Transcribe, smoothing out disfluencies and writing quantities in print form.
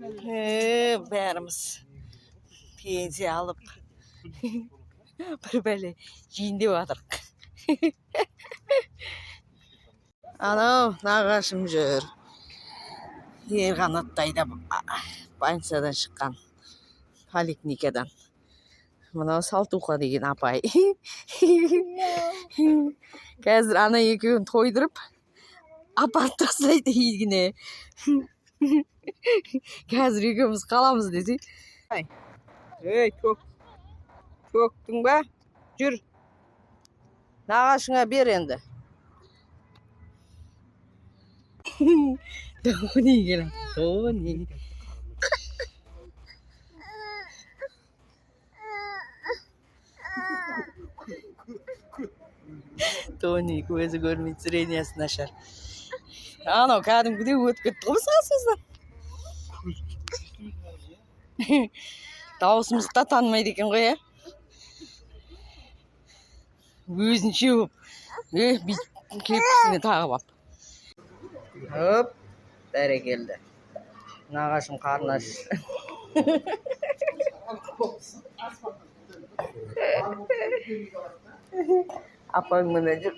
Бәріміз пенсия алып бір бәле жейін деп жатырық. Анау нағашым жүр. Ерқанаттайда больницадан шыққан, поликлиникадан. Мынау Салтуха деген апай. Қазір ана екеуін тойдырып, апарып тастайды үйіне. Қазір екеуміз қаламыз десе. Ей, көктің ба? Жүр. Нағашыңа бер енді. Тони келем. Тони. Тони көзі көрмейді, зрениесі нашар. Анау кәдімгідей өтіп кетті ғой сансыздан. Дауысымызды да танымайды екен ғой, ә? Өзінше болып. Кепкісіне тағып ап. Хоп, бәрекелді. Нағашым қарны аш. Апаң мына жүр.